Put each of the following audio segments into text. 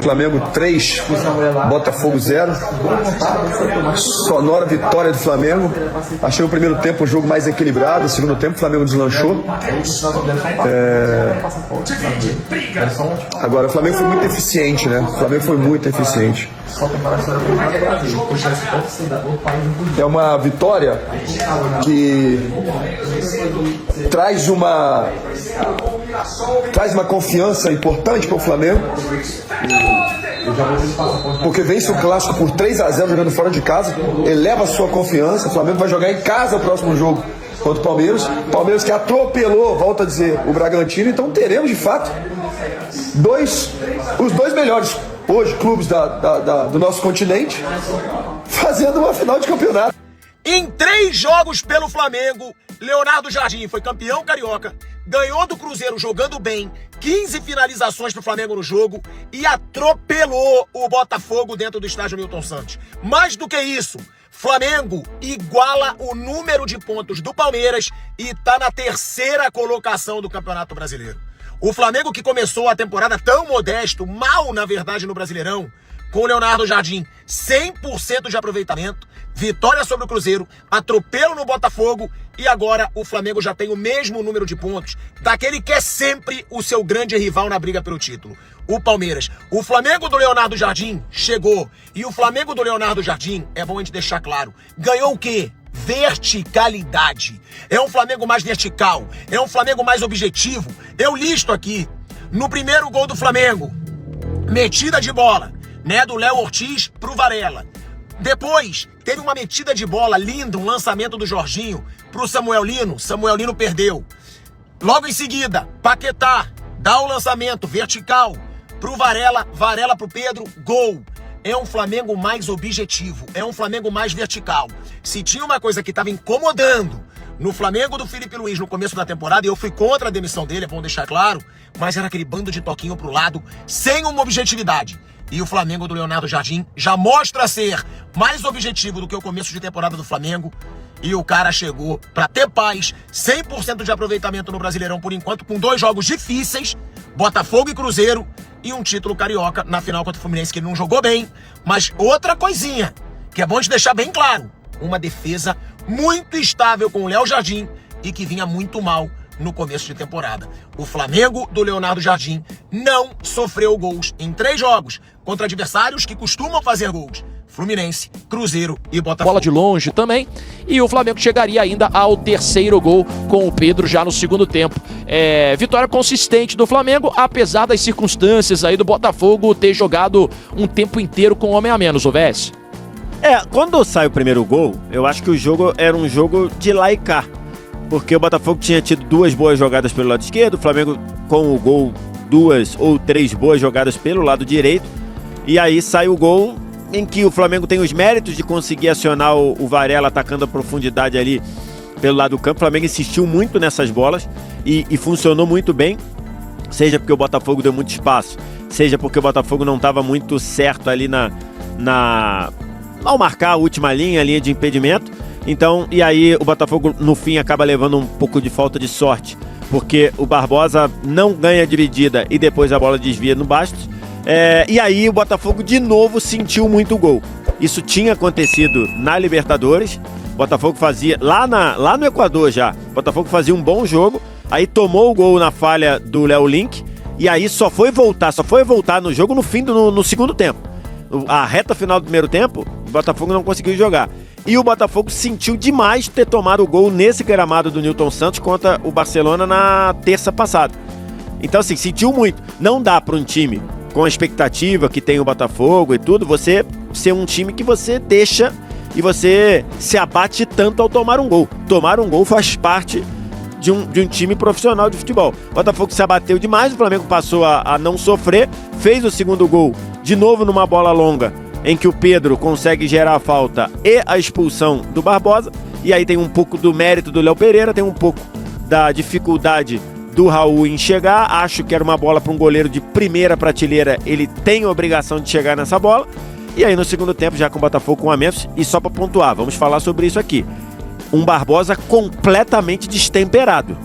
Flamengo 3, Botafogo 0. Sonora vitória do Flamengo. Achei o primeiro tempo um jogo mais equilibrado. O segundo tempo o Flamengo deslanchou. Agora o Flamengo foi muito eficiente, né? O Flamengo foi muito eficiente. É uma vitória que traz uma confiança importante para o Flamengo, porque vence o clássico por 3-0 jogando fora de casa, eleva a sua confiança. O Flamengo vai jogar em casa o próximo jogo contra o Palmeiras. Palmeiras que atropelou, volto a dizer, o Bragantino. Então teremos de fato os dois melhores hoje clubes do nosso continente fazendo uma final de campeonato. Em 3 jogos pelo Flamengo, Leonardo Jardim foi campeão carioca, ganhou do Cruzeiro jogando bem, 15 finalizações pro Flamengo no jogo e atropelou o Botafogo dentro do estádio Newton Santos. Mais do que isso, Flamengo iguala o número de pontos do Palmeiras e tá na 3ª colocação do Campeonato Brasileiro. O Flamengo, que começou a temporada tão modesto, mal na verdade no Brasileirão, com o Leonardo Jardim, 100% de aproveitamento, vitória sobre o Cruzeiro, atropelo no Botafogo e agora o Flamengo já tem o mesmo número de pontos daquele que é sempre o seu grande rival na briga pelo título, o Palmeiras. O Flamengo do Leonardo Jardim chegou e o Flamengo do Leonardo Jardim, é bom a gente deixar claro, ganhou o quê? Verticalidade. É um Flamengo mais vertical, é um Flamengo mais objetivo. Eu listo aqui, no primeiro gol do Flamengo, metida de bola, né, do Léo Ortiz pro Varela. Depois, teve uma metida de bola linda, um lançamento do Jorginho pro Samuel Lino. Samuel Lino perdeu. Logo em seguida, Paquetá dá o lançamento vertical pro Varela, Varela pro Pedro, gol. É um Flamengo mais objetivo, é um Flamengo mais vertical. Se tinha uma coisa que estava incomodando no Flamengo do Felipe Luiz no começo da temporada, e eu fui contra a demissão dele, é bom deixar claro, mas era aquele bando de toquinho pro lado, sem uma objetividade. E o Flamengo do Leonardo Jardim já mostra ser mais objetivo do que o começo de temporada do Flamengo. E o cara chegou pra ter paz, 100% de aproveitamento no Brasileirão por enquanto, com 2 jogos difíceis, Botafogo e Cruzeiro, e um título carioca na final contra o Fluminense, que ele não jogou bem. Mas outra coisinha, que é bom de deixar bem claro, uma defesa muito estável com o Léo Jardim e que vinha muito mal no começo de temporada. O Flamengo do Leonardo Jardim não sofreu gols em 3 jogos contra adversários que costumam fazer gols: Fluminense, Cruzeiro e Botafogo. Bola de longe também. E o Flamengo chegaria ainda ao 3º gol com o Pedro já no segundo tempo. Vitória consistente do Flamengo, apesar das circunstâncias aí do Botafogo ter jogado um tempo inteiro com um homem a menos, o VS. Quando sai o primeiro gol, eu acho que o jogo era um jogo de lá e cá. Porque o Botafogo tinha tido 2 boas jogadas pelo lado esquerdo, o Flamengo com o gol 2 ou 3 boas jogadas pelo lado direito. E aí sai o gol em que o Flamengo tem os méritos de conseguir acionar o Varela atacando a profundidade ali pelo lado do campo. O Flamengo insistiu muito nessas bolas e funcionou muito bem, seja porque o Botafogo deu muito espaço, seja porque o Botafogo não estava muito certo ali ao marcar a última linha, a linha de impedimento. Então, e aí o Botafogo no fim acaba levando um pouco de falta de sorte, porque o Barbosa não ganha a dividida e depois a bola desvia no Bastos. E aí o Botafogo de novo sentiu muito gol. Isso tinha acontecido na Libertadores. O Botafogo fazia, lá no Equador já, o Botafogo fazia um bom jogo, aí tomou o gol na falha do Léo Link, e aí só foi voltar no jogo no fim no segundo tempo. A reta final do primeiro tempo, o Botafogo não conseguiu jogar. E o Botafogo sentiu demais ter tomado o gol nesse gramado do Newton Santos contra o Barcelona na terça passada. Então assim, sentiu muito. Não dá para um time com a expectativa que tem o Botafogo e tudo, você ser um time que você deixa e você se abate tanto ao tomar um gol. Tomar um gol faz parte de um time profissional de futebol. O Botafogo se abateu demais, o Flamengo passou a não sofrer, fez o segundo gol de novo numa bola longa, em que o Pedro consegue gerar a falta e a expulsão do Barbosa, e aí tem um pouco do mérito do Léo Pereira, tem um pouco da dificuldade do Raul em chegar. Acho que era uma bola para um goleiro de primeira prateleira, ele tem a obrigação de chegar nessa bola. E aí no segundo tempo, já com o Botafogo com a menos, e só para pontuar, vamos falar sobre isso aqui. Um Barbosa completamente destemperado.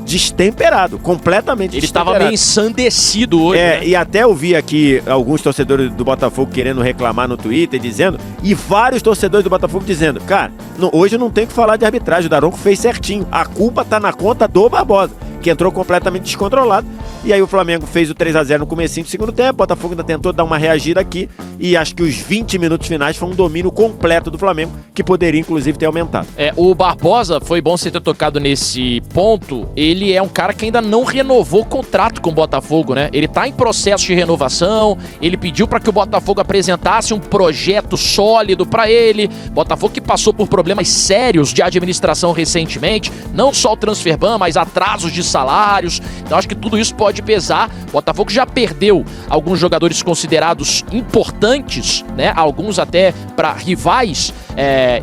destemperado, completamente Ele destemperado. estava meio ensandecido hoje, né? E até eu vi aqui alguns torcedores do Botafogo querendo reclamar no Twitter, dizendo, e vários torcedores do Botafogo dizendo, cara, hoje não tem o que falar de arbitragem, o Daronco fez certinho, a culpa tá na conta do Barbosa, que entrou completamente descontrolado, e aí o Flamengo fez o 3-0 no comecinho do segundo tempo, o Botafogo ainda tentou dar uma reagida aqui, e acho que os 20 minutos finais foi um domínio completo do Flamengo, que poderia inclusive ter aumentado. O Barbosa, foi bom você ter tocado nesse ponto, ele é um cara que ainda não renovou o contrato com o Botafogo, né? Ele tá em processo de renovação, ele pediu para que o Botafogo apresentasse um projeto sólido para ele, Botafogo que passou por problemas sérios de administração recentemente, não só o transfer ban, mas atrasos de salários, então acho que tudo isso pode pesar. O Botafogo já perdeu alguns jogadores considerados importantes, né? Alguns até para rivais,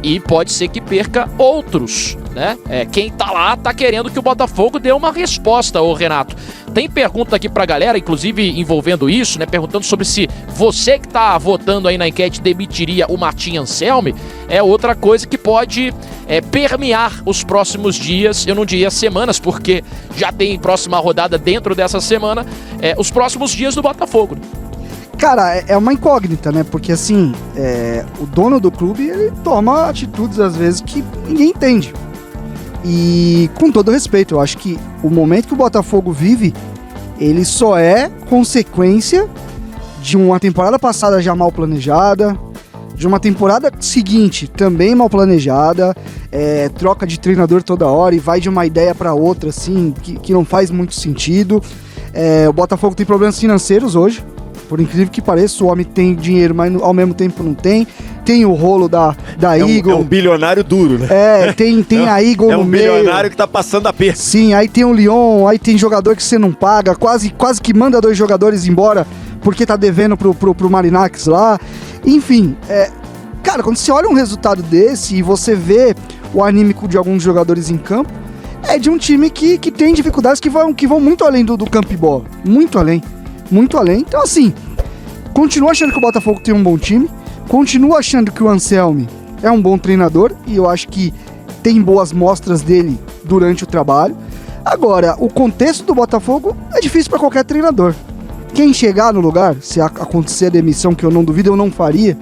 e pode ser que perca outros, né? Quem tá lá tá querendo que o Botafogo dê uma resposta, ô Renato. Tem pergunta aqui pra galera, inclusive envolvendo isso, né? Perguntando sobre se você que tá votando aí na enquete demitiria o Martim Anselmi. É outra coisa que pode permear os próximos dias, eu não diria semanas, porque já tem próxima rodada dentro dessa semana, os próximos dias do Botafogo. Cara, é uma incógnita, né? Porque assim, o dono do clube, ele toma atitudes às vezes que ninguém entende. E com todo respeito, eu acho que o momento que o Botafogo vive, ele só é consequência de uma temporada passada já mal planejada, de uma temporada seguinte também mal planejada, troca de treinador toda hora e vai de uma ideia para outra, assim, que não faz muito sentido. O Botafogo tem problemas financeiros hoje, por incrível que pareça, o homem tem dinheiro, mas ao mesmo tempo não tem. Tem o rolo da Eagle. É um bilionário duro, né? Tem a Eagle no meio. É um bilionário que tá passando a perda. Sim, aí tem o Lyon, aí tem jogador que você não paga, quase que manda 2 jogadores embora porque tá devendo pro Marinax lá. Enfim, cara, quando você olha um resultado desse e você vê o anímico de alguns jogadores em campo, é de um time que tem dificuldades que vão muito além do campo e bola. Muito além. Então, assim, continuo achando que o Botafogo tem um bom time, continuo achando que o Anselmi é um bom treinador e eu acho que tem boas mostras dele durante o trabalho. Agora, o contexto do Botafogo é difícil para qualquer treinador. Quem chegar no lugar, se acontecer a demissão, que eu não duvido, eu não faria,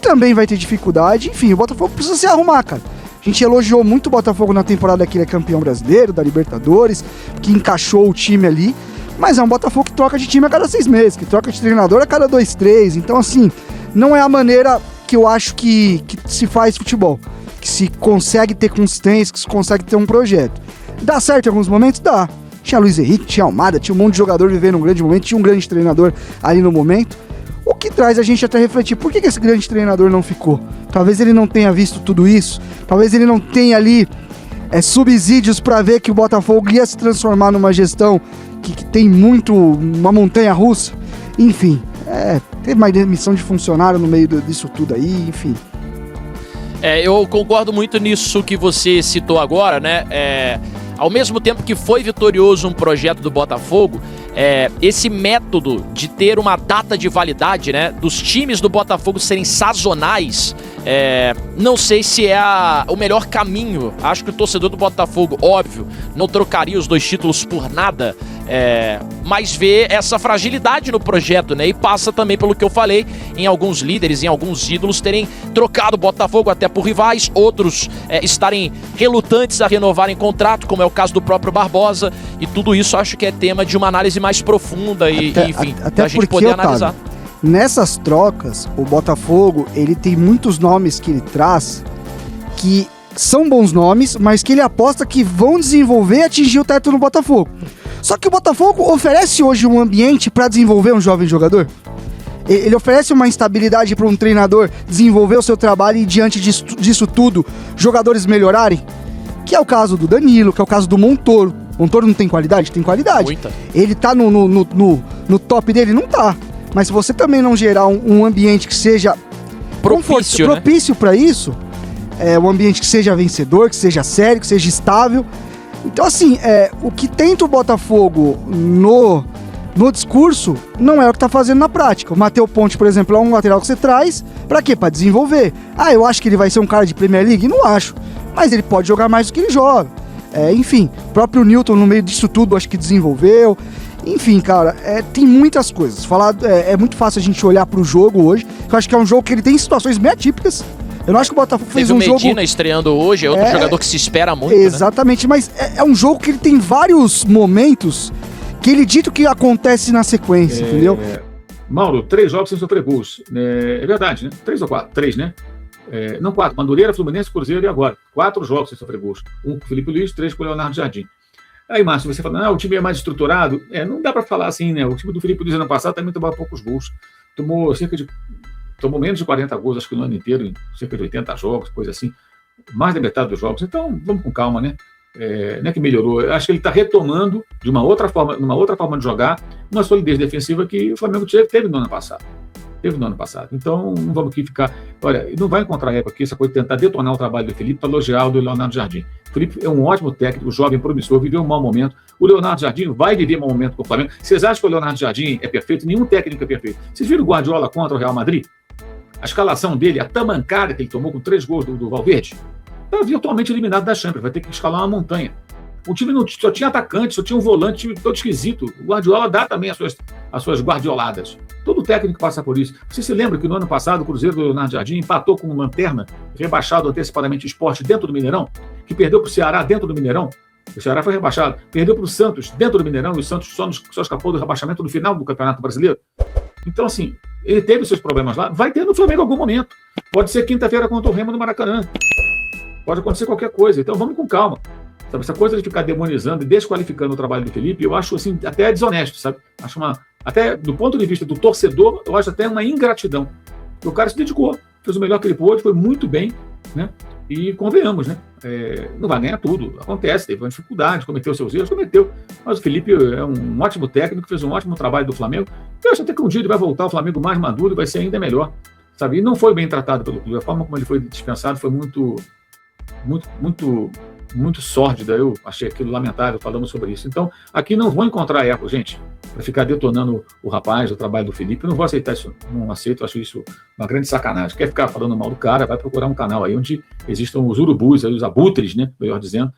também vai ter dificuldade. Enfim, o Botafogo precisa se arrumar, cara. A gente elogiou muito o Botafogo na temporada que ele é campeão brasileiro, da Libertadores, que encaixou o time ali. Mas é um Botafogo que troca de time a cada 6 meses, que troca de treinador a cada 2, 3. Então, assim, não é a maneira que eu acho que se faz futebol. Que se consegue ter consistência, que se consegue ter um projeto. Dá certo em alguns momentos? Dá. Tinha Luiz Henrique, tinha Almada, tinha um monte de jogador vivendo um grande momento, tinha um grande treinador ali no momento. O que traz a gente até refletir, por que esse grande treinador não ficou? Talvez ele não tenha visto tudo isso, talvez ele não tenha ali subsídios para ver que o Botafogo ia se transformar numa gestão que tem muito, uma montanha russa. Enfim, teve uma demissão de funcionário no meio disso tudo aí, enfim. Eu concordo muito nisso que você citou agora, né? Ao mesmo tempo que foi vitorioso um projeto do Botafogo, esse método de ter uma data de validade, né, dos times do Botafogo serem sazonais, não sei se é o melhor caminho. Acho que o torcedor do Botafogo, óbvio, não trocaria os 2 títulos por nada, mas vê essa fragilidade no projeto, né? E passa também pelo que eu falei, em alguns líderes, em alguns ídolos terem trocado o Botafogo até por rivais, outros estarem relutantes a renovarem contrato, como é o caso do próprio Barbosa, e tudo isso acho que é tema de uma análise mais profunda e, enfim, até a gente poder analisar. Otávio, nessas trocas, o Botafogo, ele tem muitos nomes que ele traz que são bons nomes, mas que ele aposta que vão desenvolver e atingir o teto no Botafogo. Só que o Botafogo oferece hoje um ambiente para desenvolver um jovem jogador. Ele oferece uma instabilidade para um treinador desenvolver o seu trabalho e diante disso tudo, jogadores melhorarem. Que é o caso do Danilo, que é o caso do Montoro. Montoro não tem qualidade? Tem qualidade. Muita. Ele tá no top dele? Não tá. Mas se você também não gerar um ambiente que seja propício para isso, um ambiente que seja vencedor, que seja sério, que seja estável. Então, assim, o que tenta o Botafogo no discurso não é o que tá fazendo na prática. O Matheus Ponte, por exemplo, é um lateral que você traz pra quê? Pra desenvolver. Eu acho que ele vai ser um cara de Premier League? Não acho. Mas ele pode jogar mais do que ele joga. Enfim, o próprio Newton no meio disso tudo acho que desenvolveu. Enfim, cara, tem muitas coisas. É muito fácil a gente olhar pro jogo hoje, que eu acho que é um jogo que ele tem situações bem atípicas. Eu não acho que o Botafogo fez um jogo... Teve o Medina estreando hoje, é outro jogador que se espera muito, exatamente, né? Mas é um jogo que ele tem vários momentos que ele dita o que acontece na sequência, entendeu? Mauro, 3 jogos sem sofrer gols. É verdade, né? 3 ou 4? 3, né? Não 4. Madureira, Fluminense, Cruzeiro e agora. 4 jogos sem sofrer gols. 1 com o Felipe Luiz, 3 com o Leonardo Jardim. Aí, Márcio, você fala, o time é mais estruturado. Não dá para falar assim, né? O time do Felipe Luiz ano passado também tomou poucos gols. Tomou menos de 40 gols, acho que no ano inteiro, em cerca de 80 jogos, coisa assim. Mais da metade dos jogos. Então, vamos com calma, né? Não é que melhorou. Eu acho que ele está retomando de uma outra forma de jogar, uma solidez defensiva que o Flamengo teve no ano passado. Então, não vamos aqui ficar... Olha, não vai encontrar época aqui essa coisa de tentar detonar o trabalho do Felipe para elogiar o do Leonardo Jardim. O Felipe é um ótimo técnico, jovem, promissor, viveu um mau momento. O Leonardo Jardim vai viver um mau momento com o Flamengo. Vocês acham que o Leonardo Jardim é perfeito? Nenhum técnico é perfeito. Vocês viram o Guardiola contra o Real Madrid? A escalação dele, a tamancada que ele tomou com 3 gols do Valverde, está virtualmente eliminado da Champions. Vai ter que escalar uma montanha. O time só tinha atacante, só tinha um volante, time todo esquisito. O Guardiola dá também as suas guardioladas. Todo técnico passa por isso. Você se lembra que no ano passado o Cruzeiro do Leonardo Jardim empatou com o Lanterna, rebaixado antecipadamente o Sport dentro do Mineirão, que perdeu para o Ceará dentro do Mineirão? O Ceará foi rebaixado. Perdeu para o Santos dentro do Mineirão, e o Santos só escapou do rebaixamento no final do Campeonato Brasileiro. Então, assim, ele teve seus problemas lá. Vai ter no Flamengo em algum momento. Pode ser quinta-feira contra o Remo no Maracanã. Pode acontecer qualquer coisa. Então, vamos com calma. Sabe, essa coisa de ficar demonizando e desqualificando o trabalho do Felipe, eu acho assim, até desonesto, sabe? Até do ponto de vista do torcedor, eu acho até uma ingratidão. O cara se dedicou, fez o melhor que ele pôde, foi muito bem, né? E convenhamos, né? Não vai ganhar tudo, acontece, teve uma dificuldade, cometeu seus erros, mas o Felipe é um ótimo técnico, fez um ótimo trabalho do Flamengo. Eu acho até que um dia ele vai voltar, o Flamengo mais maduro e vai ser ainda melhor, sabe? E não foi bem tratado pelo clube, a forma como ele foi dispensado foi muito sórdida, eu achei aquilo lamentável, falamos sobre isso. Então, aqui não vou encontrar eco, gente, para ficar detonando o rapaz, o trabalho do Felipe. Eu não vou aceitar isso, não aceito, acho isso uma grande sacanagem. Quer ficar falando mal do cara, vai procurar um canal aí onde existam os urubus, aí, os abutres, né, melhor dizendo,